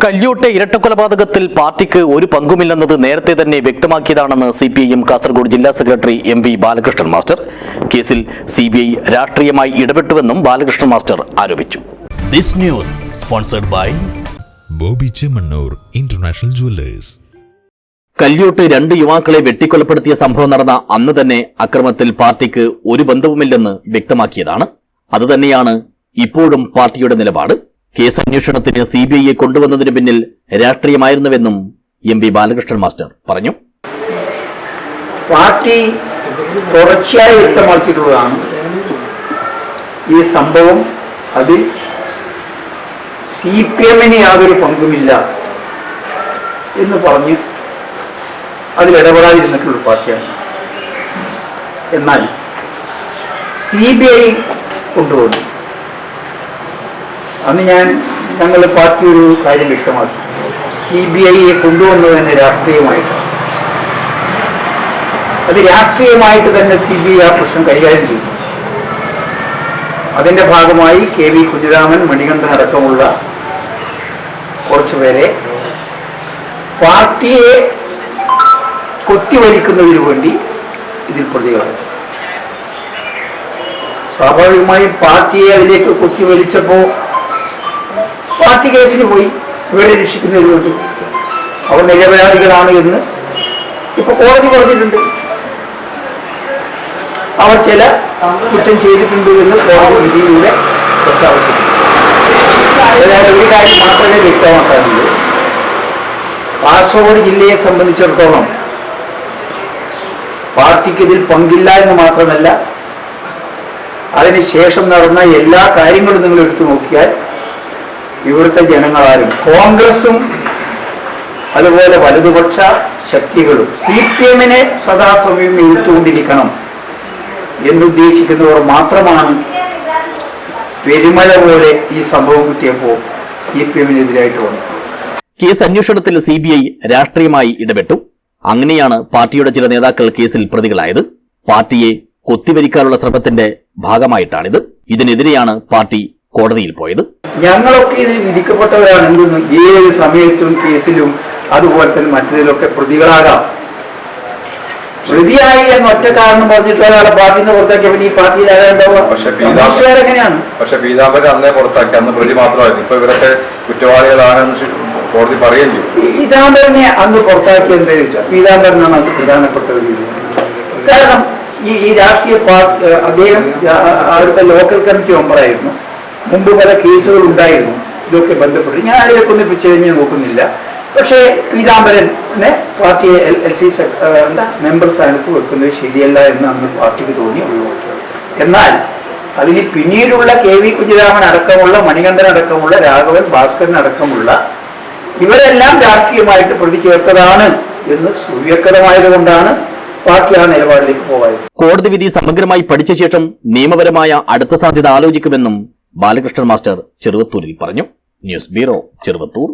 കല്യോട്ടെ ഇരട്ടക്കൊലപാതകത്തിൽ പാർട്ടിക്ക് ഒരു പങ്കുമില്ലെന്നത് നേരത്തെ തന്നെ വ്യക്തമാക്കിയതാണെന്ന് സിപിഐഎം കാസർഗോഡ് ജില്ലാ secretary M V Balakrishnan master. കേസിൽ സിബിഐ രാഷ്ട്രീയമായി ഇടപെട്ടുവെന്നും ബാലകൃഷ്ണൻ മാസ്റ്റർ ആരോപിച്ചു. This news sponsored by Bobby Chemmanur international jewellers. Kalyot 2 യുവാക്കളെ വെട്ടിക്കൊലപ്പെടുത്തിയ സംഭവം നടന്ന അന്ന് തന്നെ അക്രമത്തിൽ പാർട്ടിക്ക് ഒരു ബന്ധവുമില്ലെന്ന് വ്യക്തമാക്കിയതാണ്. അതുതന്നെയാണ് ഇപ്പോഴും പാർട്ടിയുടെ നിലപാട്. കേസ് അന്വേഷണത്തിന് സിബിഐയെ കൊണ്ടുവന്നതിന് പിന്നിൽ രാഷ്ട്രീയമായിരുന്നുവെന്നും എം വി ബാലകൃഷ്ണൻ മാസ്റ്റർ പറഞ്ഞു. പാർട്ടി തുടർച്ചയായി വ്യക്തമാക്കിയിട്ടുള്ളതാണ് ഈ സംഭവം. അതിൽ CPM-ന് യാതൊരു പങ്കുമില്ല എന്ന് പറഞ്ഞ് അതിലിടപെടാതിരുന്നിട്ടുള്ള പാർട്ടിയാണ്. എന്നാൽ CBI കൊണ്ടുവന്നു. അന്ന് ഞങ്ങൾ പാർട്ടി ഒരു കാര്യം വ്യക്തമാക്കി. CBIയെ കൊണ്ടുവന്നതിന് രാഷ്ട്രീയമായിട്ടാണ്. അത് രാഷ്ട്രീയമായിട്ട് തന്നെ CBI ആ പ്രശ്നം കൈകാര്യം ചെയ്തു. അതിന്റെ ഭാഗമായി KV കുഞ്ഞിരാമൻ, മണികണ്ഠൻ അടക്കമുള്ള കുറച്ചുപേരെ പാർട്ടിയെ കൊത്തിവലിക്കുന്നതിന് വേണ്ടി ഇതിൽ പ്രതികളാണ്. സ്വാഭാവികമായും പാർട്ടിയെ അതിലേക്ക് കൊത്തിവലിച്ചപ്പോൾ പാർട്ടി കേസിന് പോയി ഇവരെ രക്ഷിക്കുന്നതിന് വേണ്ടി. അവർ നിരപരാധികളാണ് എന്ന് ഇപ്പൊ കോടതി പറഞ്ഞിട്ടുണ്ട്. അവർ ചില കുറ്റം ചെയ്തിട്ടുണ്ട് എന്ന് കോടതി വിധിയിലൂടെ പ്രസ്താവിച്ചിട്ടുണ്ട്. അതായത് ഒരു കാര്യം മാത്രമേ വ്യക്തമാക്കാനുള്ളൂ. കാസർഗോഡ് ജില്ലയെ സംബന്ധിച്ചിടത്തോളം പാർട്ടിക്ക് ഇതിൽ പങ്കില്ല എന്ന് മാത്രമല്ല, അതിനുശേഷം നടന്ന എല്ലാ കാര്യങ്ങളും നിങ്ങൾ എടുത്തു നോക്കിയാൽ ഇവിടുത്തെ ജനങ്ങളാരും കോൺഗ്രസും അതുപോലെ വലതുപക്ഷ ശക്തികളും CPM-നെ സദാസമയം എഴുത്തുകൊണ്ടിരിക്കണം എന്നുദ്ദേശിക്കുന്നവർ മാത്രമാണ് പെരുമഴ പോലെ ഈ സംഭവം കിട്ടിയപ്പോൾ CPM-നെതിരായിട്ട് വന്നത്. കേസ് അന്വേഷണത്തിൽ CBI രാഷ്ട്രീയമായി ഇടപെട്ടു. അങ്ങനെയാണ് പാർട്ടിയുടെ ചില നേതാക്കൾ കേസിൽ പ്രതികളായത്. പാർട്ടിയെ കൊത്തിവരിക്കാനുള്ള ശ്രമത്തിന്റെ ഭാഗമായിട്ടാണിത്. ഇതിനെതിരെയാണ് പാർട്ടി കോടതിയിൽ പോയത്. ഞങ്ങളൊക്കെ ഇതിൽ വിധിക്കപ്പെട്ടവരാണ്. എന്തെന്ന് ഏത് സമയത്തും കേസിലും അതുപോലെ തന്നെ മറ്റതിലൊക്കെ പ്രതികളാകാം. പ്രതിയായി എന്ന് ഒറ്റ കാരണം പറഞ്ഞിട്ട് ഒരാളെ പാർട്ടിയിൽ നിന്ന് പുറത്താക്കിയപ്പോൾ ഈ പാർട്ടിയിലാകാണ്ടാവുക. എങ്ങനെയാണ്? പക്ഷെ പീതാംബരൻ അന്നേ പുറത്താക്കി, അന്ന് പ്രതി മാത്രമായിരുന്നു. ഇപ്പൊ ഇവരൊക്കെ കുറ്റവാളികളാണെന്ന് കോടതി പറയുകയും ചെയ്യും. പീതാംബരനെ അന്ന് പുറത്താക്കി എന്താ ചോദിച്ചാൽ പീതാംബരനാണ് അത് പ്രധാനപ്പെട്ട ഒരു. കാരണം ഈ രാഷ്ട്രീയ പാർട്ടി അദ്ദേഹം അവിടുത്തെ ലോക്കൽ കമ്മിറ്റി മെമ്പറായിരുന്നു. മുമ്പ് പല കേസുകൾ ഉണ്ടായിരുന്നു ഇതൊക്കെ ബന്ധപ്പെട്ട്. ഞാൻ അതിലേക്ക് ഒന്നും പിച്ചഴിഞ്ഞ് നോക്കുന്നില്ല. പക്ഷേ പീതാംബരനെ പാർട്ടിയെ LC മെമ്പർ സ്ഥാനത്ത് വെക്കുന്നത് ശരിയല്ല എന്ന് അന്ന് പാർട്ടിക്ക് തോന്നി ഒഴിവാക്കി. എന്നാൽ അതിന് പിന്നീടുള്ള KV കുഞ്ഞിരാമൻ അടക്കമുള്ള, മണികണ്ഠൻ അടക്കമുള്ള, രാഘവൻ, ഭാസ്കരൻ അടക്കമുള്ള ഇവരെല്ലാം രാഷ്ട്രീയമായിട്ട് പ്രതി ചേർത്തതാണ് എന്ന് സുവ്യക്തമായതുകൊണ്ടാണ് പാർട്ടി ആ നിലപാടിലേക്ക് പോയത്. കോടതി വിധി സമഗ്രമായി പഠിച്ച ശേഷം നിയമപരമായ അടുത്ത സാധ്യത ആലോചിക്കുമെന്നും ബാലകൃഷ്ണൻ മാസ്റ്റർ ചെറുവത്തൂരിൽ പറഞ്ഞു. News bureau, Cheruvathur.